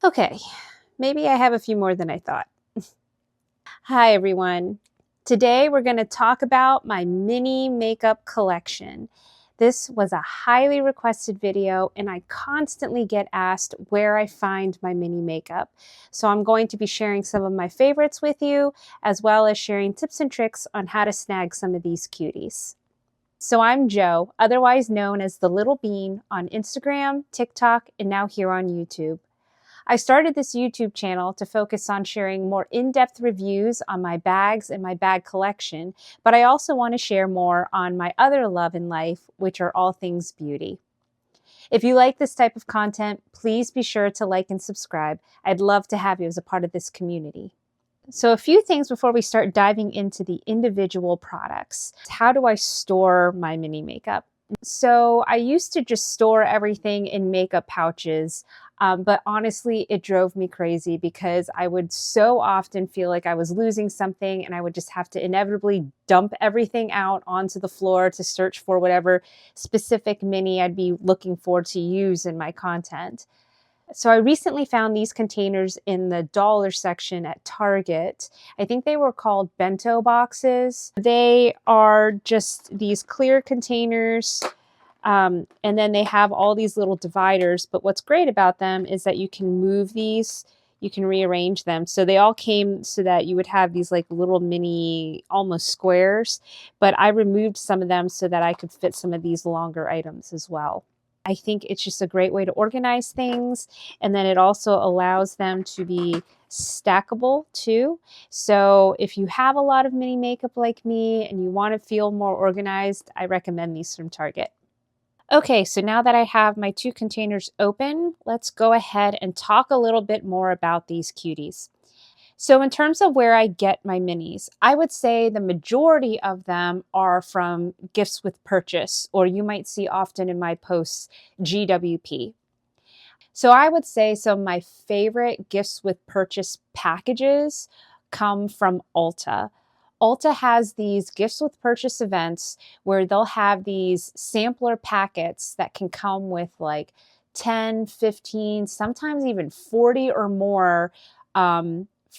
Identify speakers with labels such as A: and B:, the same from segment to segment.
A: Okay, maybe I have a few more than I thought. Hi, everyone. Today we're going to talk about my mini makeup collection. This was a highly requested video, and I constantly get asked where I find my mini makeup. So I'm going to be sharing some of my favorites with you, as well as sharing tips and tricks on how to snag some of these cuties. So I'm Jo, otherwise known as the Little Bean on Instagram, TikTok, and now here on YouTube. I started this YouTube channel to focus on sharing more in-depth reviews on my bags and my bag collection, but I also want to share more on my other love in life, which are all things beauty. If you like this type of content, please be sure to like and subscribe. I'd love to have you as a part of this community. So a few things before we start diving into the individual products. How do I store my mini makeup? So I used to just store everything in makeup pouches, but honestly, it drove me crazy because I would so often feel like I was losing something and I would just have to inevitably dump everything out onto the floor to search for whatever specific mini I'd be looking for to use in my content. So I recently found these containers in the dollar section at Target. I think they were called bento boxes. They are just these clear containers, and then they have all these little dividers. But what's great about them is that you can move these, you can rearrange them. So they all came so that you would have these like little mini, almost squares. But I removed some of them so that I could fit some of these longer items as well. I think it's just a great way to organize things. And then it also allows them to be stackable too. So if you have a lot of mini makeup like me and you want to feel more organized, I recommend these from Target. Okay, so now that I have my two containers open, let's go ahead and talk a little bit more about these cuties. So in terms of where I get my minis, I would say the majority of them are from gifts with purchase, or you might see often in my posts, GWP. So I would say some of my favorite gifts with purchase packages come from Ulta. Ulta has these gifts with purchase events where they'll have these sampler packets that can come with like 10, 15, sometimes even 40 or more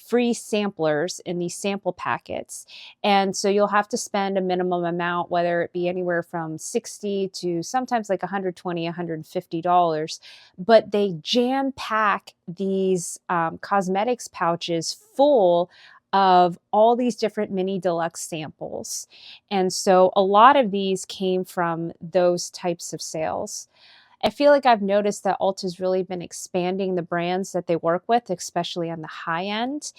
A: free samplers in these sample packets. And so you'll have to spend a minimum amount, whether it be anywhere from $60 to sometimes like $120, $150. But they jam pack these cosmetics pouches full of all these different mini deluxe samples. And so a lot of these came from those types of sales. I feel like I've noticed that Ulta's really been expanding the brands that they work with, especially on the high end.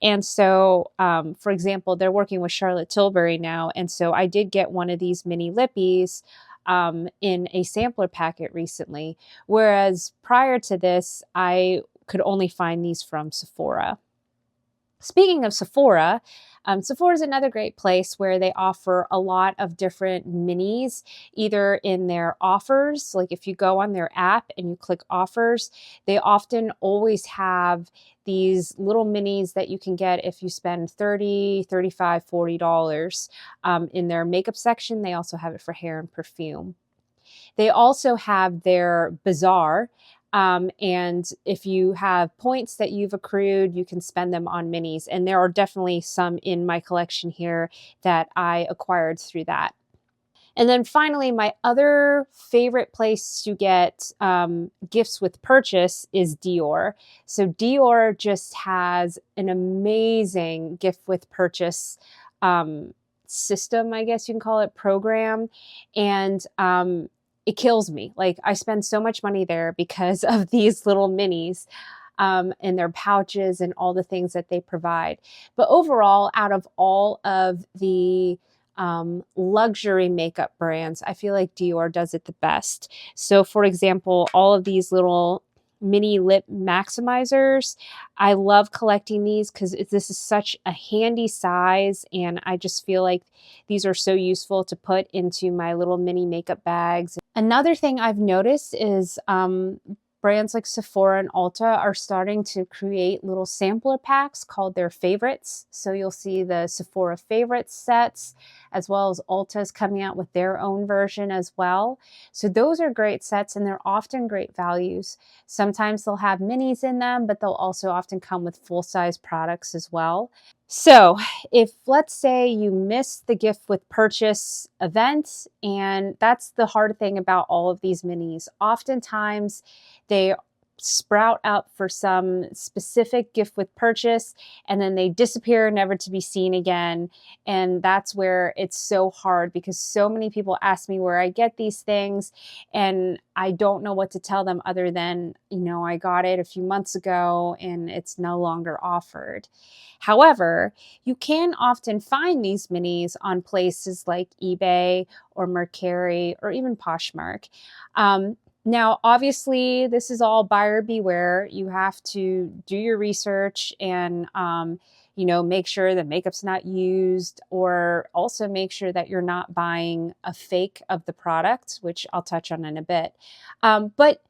A: And so, for example, they're working with Charlotte Tilbury now. And so I did get one of these mini lippies in a sampler packet recently. Whereas prior to this, I could only find these from Sephora. Speaking of Sephora, Sephora is another great place where they offer a lot of different minis, either in their offers, like if you go on their app and you click offers, they often always have these little minis that you can get if you spend $30, $35, $40 in their makeup section. They also have it for hair and perfume. They also have their bazaar. And if you have points that you've accrued, you can spend them on minis. And there are definitely some in my collection here that I acquired through that. And then finally, my other favorite place to get gifts with purchase is Dior. So Dior just has an amazing gift with purchase system, I guess you can call it, program. And it kills me. Like, I spend so much money there because of these little minis and their pouches and all the things that they provide. But overall, out of all of the luxury makeup brands, I feel like Dior does it the best. So for example, all of these little mini lip maximizers, I love collecting these because this is such a handy size, and I just feel like these are so useful to put into my little mini makeup bags. Another thing I've noticed is brands like Sephora and Ulta are starting to create little sampler packs called their favorites. So you'll see the Sephora favorites sets, as well as Ulta's coming out with their own version as well. So those are great sets, and they're often great values. Sometimes they'll have minis in them, but they'll also often come with full-size products as well. So if, let's say, you missed the gift with purchase event, and that's the hard thing about all of these minis. Oftentimes they sprout up for some specific gift with purchase, and then they disappear, never to be seen again. And that's where it's so hard, because so many people ask me where I get these things, and I don't know what to tell them other than, I got it a few months ago and it's no longer offered. However, you can often find these minis on places like eBay or Mercari or even Poshmark. Now, obviously, this is all buyer beware. You have to do your research and, make sure that makeup's not used, or also make sure that you're not buying a fake of the product, which I'll touch on in a bit. But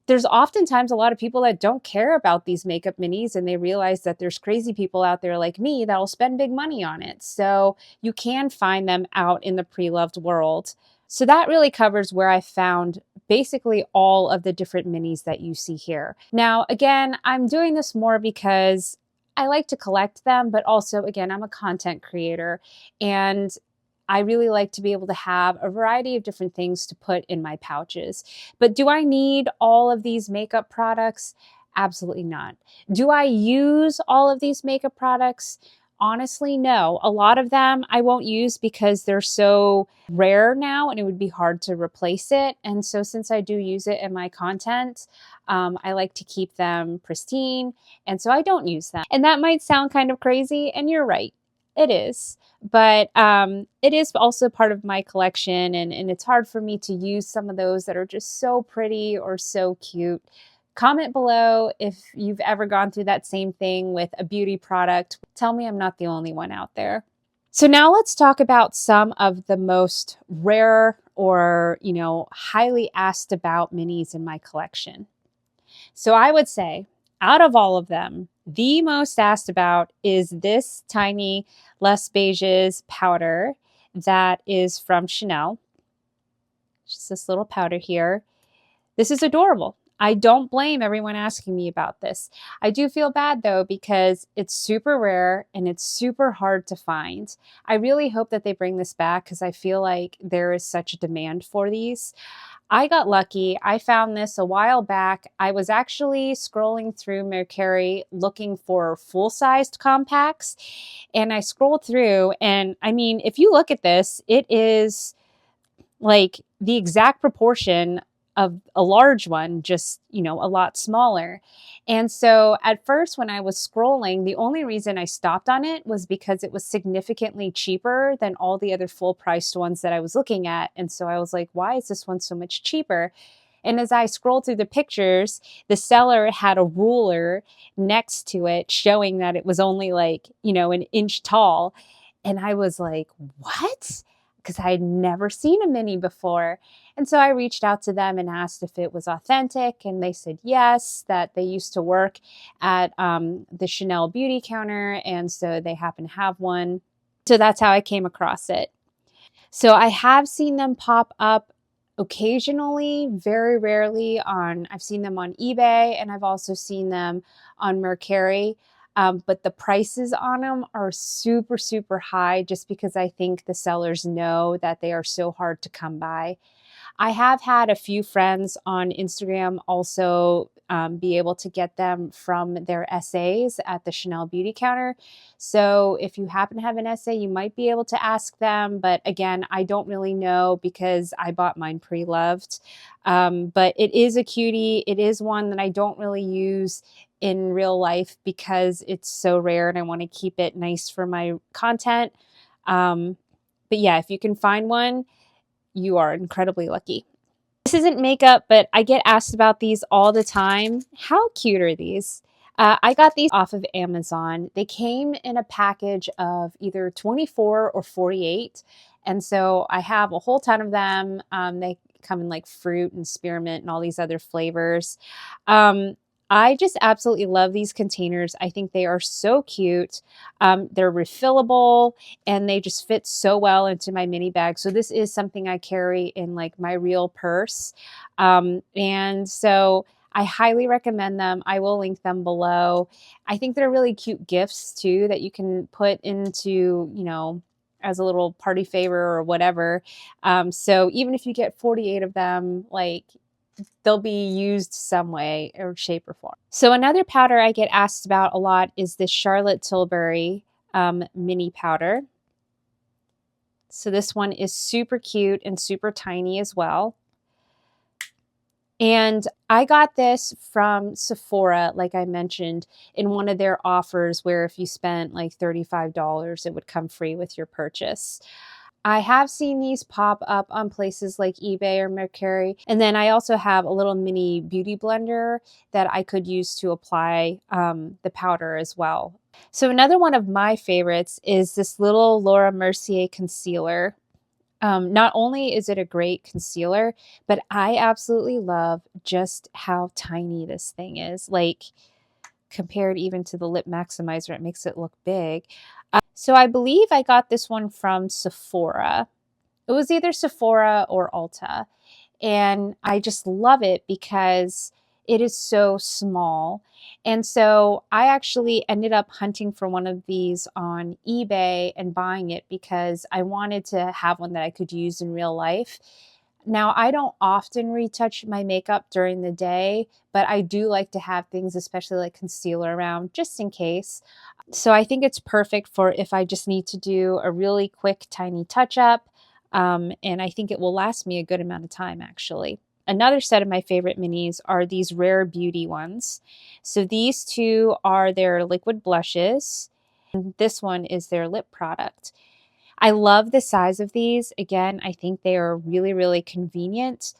A: there's oftentimes a lot of people that don't care about these makeup minis, and they realize that there's crazy people out there like me that'll spend big money on it. So you can find them out in the pre-loved world. So that really covers where I found basically all of the different minis that you see here. Now, again, I'm doing this more because I like to collect them, but also, again, I'm a content creator, and I really like to be able to have a variety of different things to put in my pouches. But do I need all of these makeup products? Absolutely not. Do I use all of these makeup products? Honestly, no. A lot of them I won't use because they're so rare now and it would be hard to replace it. And so since I do use it in my content, I like to keep them pristine. And so I don't use them. And that might sound kind of crazy, and you're right. It is. But it is also part of my collection, and it's hard for me to use some of those that are just so pretty or so cute. Comment below if you've ever gone through that same thing with a beauty product. Tell me I'm not the only one out there. So now let's talk about some of the most rare or, highly asked about minis in my collection. So I would say, out of all of them, the most asked about is this tiny Les Beiges powder that is from Chanel. Just this little powder here. This is adorable. I don't blame everyone asking me about this. I do feel bad though, because it's super rare and it's super hard to find. I really hope that they bring this back, because I feel like there is such a demand for these. I got lucky. I found this a while back. I was actually scrolling through Mercari looking for full-sized compacts, and I scrolled through, and I mean, if you look at this, it is like the exact proportion of a large one, just, a lot smaller. And so at first when I was scrolling, the only reason I stopped on it was because it was significantly cheaper than all the other full priced ones that I was looking at. And so I was like, why is this one so much cheaper? And as I scrolled through the pictures, the seller had a ruler next to it showing that it was only like, an inch tall. And I was like, what? Because I had never seen a mini before. And so I reached out to them and asked if it was authentic. And they said yes, that they used to work at the Chanel beauty counter. And so they happen to have one. So that's how I came across it. So I have seen them pop up occasionally, very rarely I've seen them on eBay, and I've also seen them on Mercari. But the prices on them are super, super high, just because I think the sellers know that they are so hard to come by. I have had a few friends on Instagram also be able to get them from their SAs at the Chanel beauty counter. So if you happen to have an SA, you might be able to ask them. But again, I don't really know, because I bought mine pre-loved. But it is a cutie. It is one that I don't really use in real life because it's so rare and I want to keep it nice for my content. But yeah, if you can find one, you are incredibly lucky. This isn't makeup, but I get asked about these all the time. How cute are these? I got these off of Amazon. They came in a package of either 24 or 48. And so I have a whole ton of them. They come in like fruit and spearmint and all these other flavors. I just absolutely love these containers. I think they are so cute. They're refillable and they just fit so well into my mini bag. So this is something I carry in like my real purse. And so I highly recommend them. I will link them below. I think they're really cute gifts too that you can put into, you know, as a little party favor or whatever. So even if you get 48 of them, like they'll be used some way or shape or form. So another powder I get asked about a lot is this Charlotte Tilbury mini powder. So this one is super cute and super tiny as well. And I got this from Sephora, like I mentioned, in one of their offers where if you spent like $35, it would come free with your purchase. I have seen these pop up on places like eBay or Mercari. And then I also have a little mini beauty blender that I could use to apply the powder as well. So another one of my favorites is this little Laura Mercier concealer. Not only is it a great concealer, but I absolutely love just how tiny this thing is. Like compared even to the lip maximizer, it makes it look big. So I believe I got this one from Sephora. It was either Sephora or Ulta. And I just love it because it is so small. And so I actually ended up hunting for one of these on eBay and buying it because I wanted to have one that I could use in real life. Now, I don't often retouch my makeup during the day, but I do like to have things, especially like concealer around, just in case. So I think it's perfect for if I just need to do a really quick, tiny touch up. And I think it will last me a good amount of time, actually. Another set of my favorite minis are these Rare Beauty ones. So these two are their liquid blushes. And this one is their lip product. I love the size of these. Again, I think they are really, really convenient.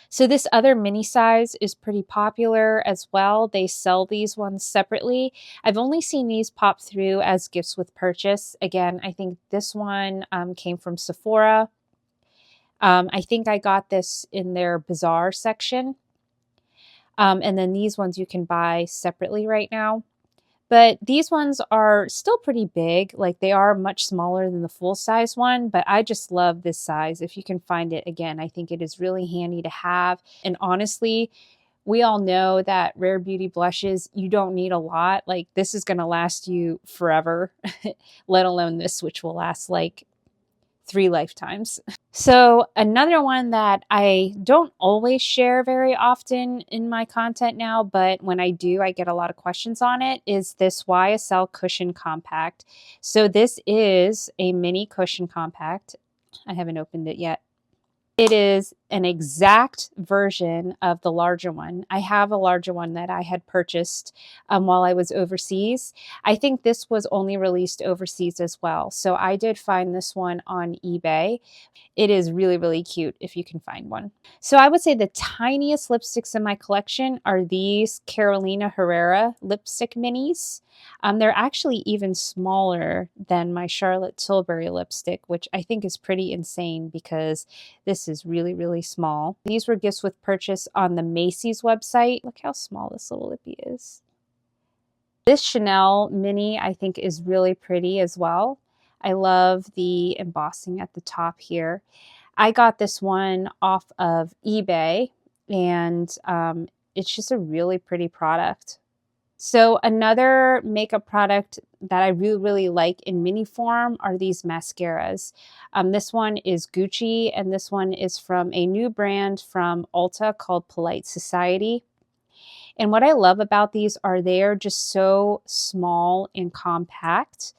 A: So this other mini size is pretty popular as well. They sell these ones separately. I've only seen these pop through as gifts with purchase. Again, I think this one came from Sephora. I think I got this in their bazaar section. And then these ones you can buy separately right now. But these ones are still pretty big. Like they are much smaller than the full size one, but I just love this size. If you can find it, again, I think it is really handy to have. And honestly, we all know that Rare Beauty blushes, you don't need a lot. Like this is going to last you forever, let alone this, which will last like 3 lifetimes. So another one that I don't always share very often in my content now, but when I do, I get a lot of questions on it, is this YSL Cushion Compact. So this is a mini cushion compact. I haven't opened it yet. It is an exact version of the larger one. I have a larger one that I had purchased while I was overseas. I think this was only released overseas as well. So I did find this one on eBay. It is really, really cute if you can find one. So I would say the tiniest lipsticks in my collection are these Carolina Herrera lipstick minis. They're actually even smaller than my Charlotte Tilbury lipstick, which I think is pretty insane because this is really, really small. These were gifts with purchase on the Macy's website. Look how small this little lippy is. This Chanel mini I think is really pretty as well. I love the embossing at the top here. I got this one off of eBay and it's just a really pretty product. So another makeup product that I really, really like in mini form are these mascaras. This one is Gucci and this one is from a new brand from Ulta called Polite Society. And what I love about these are they're just so small and compact,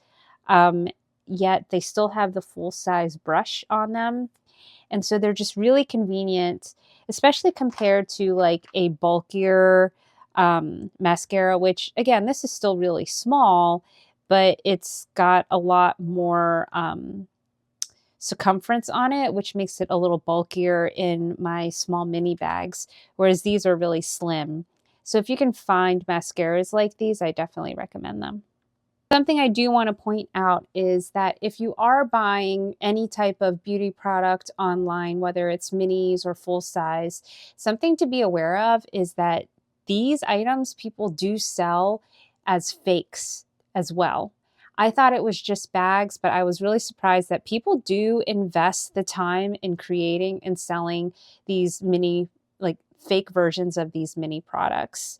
A: yet they still have the full-size brush on them. And so they're just really convenient, especially compared to like a bulkier mascara, which again, this is still really small, but it's got a lot more circumference on it, which makes it a little bulkier in my small mini bags, whereas these are really slim. So if you can find mascaras like these, I definitely recommend them. Something I do want to point out is that if you are buying any type of beauty product online, whether it's minis or full size, something to be aware of is that these items people do sell as fakes as well. I thought it was just bags, but I was really surprised that people do invest the time in creating and selling these mini, like fake versions of these mini products.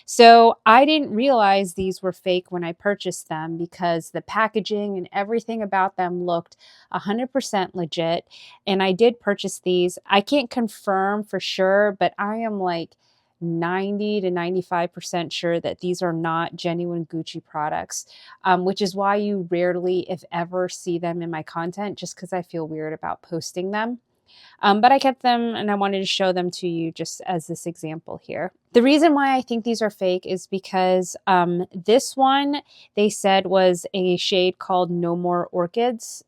A: So I didn't realize these were fake when I purchased them because the packaging and everything about them looked 100% legit. And I did purchase these. I can't confirm for sure, but I am like 90 to 95% sure that these are not genuine Gucci products, which is why you rarely, if ever, see them in my content just because I feel weird about posting them. But I kept them and I wanted to show them to you just as this example here. The reason why I think these are fake is because this one they said was a shade called No More Orchids.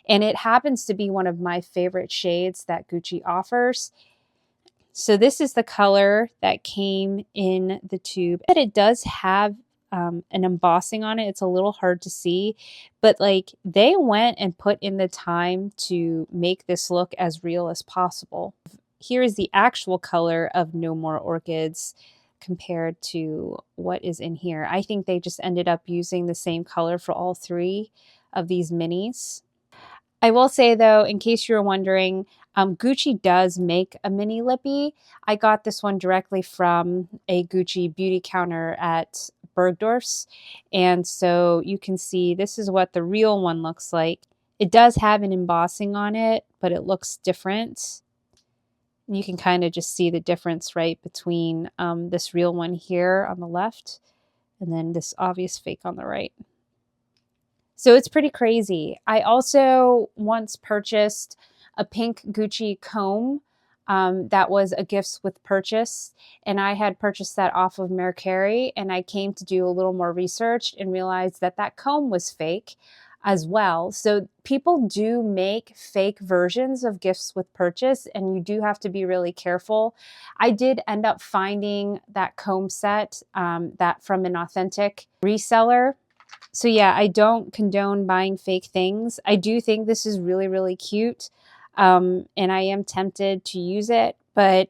A: And it happens to be one of my favorite shades that Gucci offers. So this is the color that came in the tube. But it does have an embossing on it. It's a little hard to see, but like they went and put in the time to make this look as real as possible. Here is the actual color of No More Orchids compared to what is in here. I think they just ended up using the same color for all three of these minis. I will say though, in case you were wondering, Gucci does make a mini lippy. I got this one directly from a Gucci beauty counter at Bergdorf's. And so you can see this is what the real one looks like. It does have an embossing on it, but it looks different. You can kind of just see the difference, right, between this real one here on the left and then this obvious fake on the right. So it's pretty crazy. I also once purchased a pink Gucci comb that was a gifts with purchase. And I had purchased that off of Mercari. And I came to do a little more research and realized that that comb was fake as well. So people do make fake versions of gifts with purchase, and you do have to be really careful. I did end up finding that comb set that from an authentic reseller. So yeah, I don't condone buying fake things. I do think this is really, really cute. And I am tempted to use it, but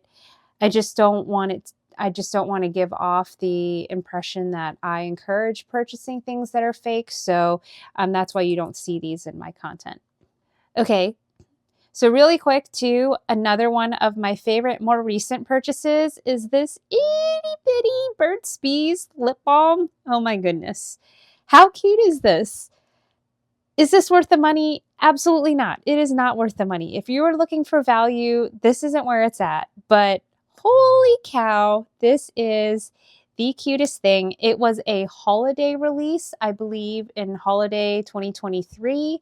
A: I just don't want it. I just don't want to give off the impression that I encourage purchasing things that are fake. So that's why you don't see these in my content. Okay. So really quick too, another one of my favorite more recent purchases is this itty bitty Burt's Bees lip balm. Oh my goodness. How cute is this? Is this worth the money? Absolutely not. It is not worth the money. If you are looking for value, this isn't where it's at. But holy cow, this is the cutest thing. It was a holiday release, I believe, in holiday 2023.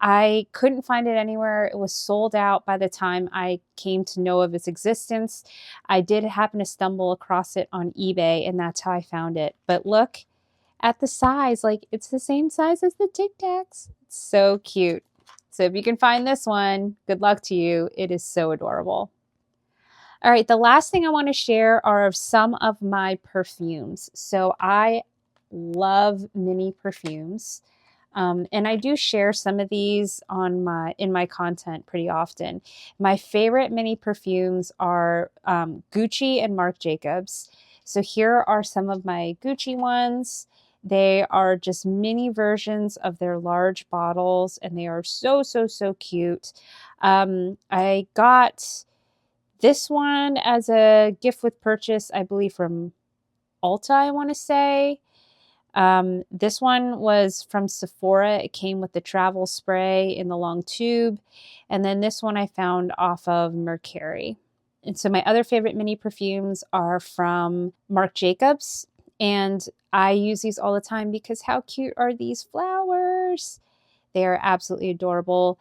A: I couldn't find it anywhere. It was sold out by the time I came to know of its existence. I did happen to stumble across it on eBay, and that's how I found it. But look at the size, like it's the same size as the Tic Tacs. It's so cute. So if you can find this one, good luck to you. It is so adorable. All right, the last thing I want to share are some of my perfumes. So I love mini perfumes. And I do share some of these on in my content pretty often. My favorite mini perfumes are Gucci and Marc Jacobs. So here are some of my Gucci ones. They are just mini versions of their large bottles, and they are so, so, so cute. I got this one as a gift with purchase, I believe from Ulta, I want to say. This one was from Sephora. It came with the travel spray in the long tube. And then this one I found off of Mercari. And so my other favorite mini perfumes are from Marc Jacobs. And I use these all the time because how cute are these flowers? They are absolutely adorable.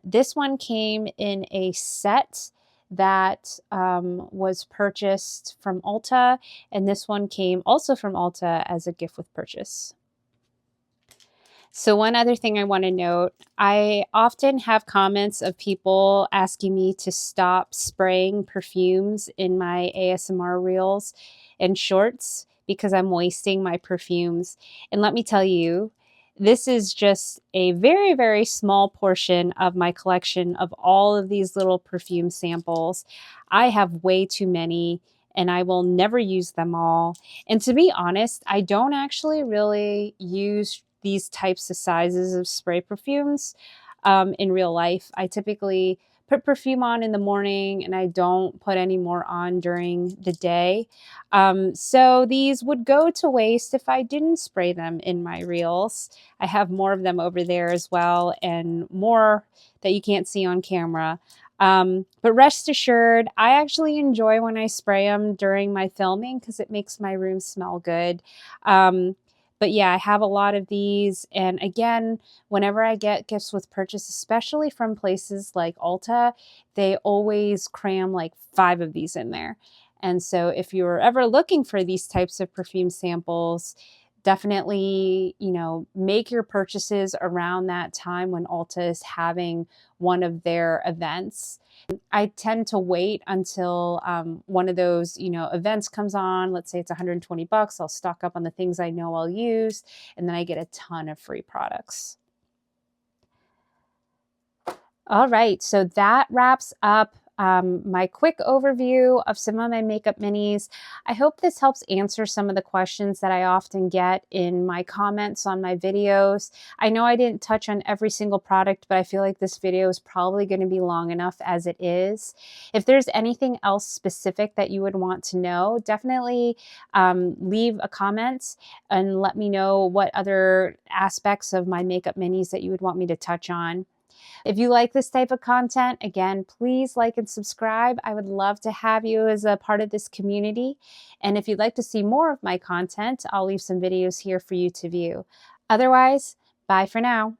A: This one came in a set that was purchased from Ulta, and this one came also from Ulta as a gift with purchase. So one other thing I want to note, I often have comments of people asking me to stop spraying perfumes in my ASMR reels and shorts because I'm wasting my perfumes. And let me tell you, this is just a very, very small portion of my collection of all of these little perfume samples. I have way too many and I will never use them all. And to be honest, I don't actually really use these types of sizes of spray perfumes in real life. I typically put perfume on in the morning and I don't put any more on during the day. So these would go to waste if I didn't spray them in my reels. I have more of them over there as well and more that you can't see on camera. But rest assured, I actually enjoy when I spray them during my filming because it makes my room smell good. But yeah, I have a lot of these. And again, whenever I get gifts with purchase, especially from places like Ulta, they always cram like 5 of these in there. And so if you're ever looking for these types of perfume samples, definitely, make your purchases around that time when Ulta is having one of their events. I tend to wait until one of those, events comes on. Let's say it's 120 bucks. I'll stock up on the things I know I'll use, and then I get a ton of free products. All right, so that wraps up my quick overview of some of my makeup minis. I hope this helps answer some of the questions that I often get in my comments on my videos. I know I didn't touch on every single product, but I feel like this video is probably going to be long enough as it is. If there's anything else specific that you would want to know, definitely leave a comment and let me know what other aspects of my makeup minis that you would want me to touch on. If you like this type of content, again, please like and subscribe. I would love to have you as a part of this community. And if you'd like to see more of my content, I'll leave some videos here for you to view. Otherwise, bye for now.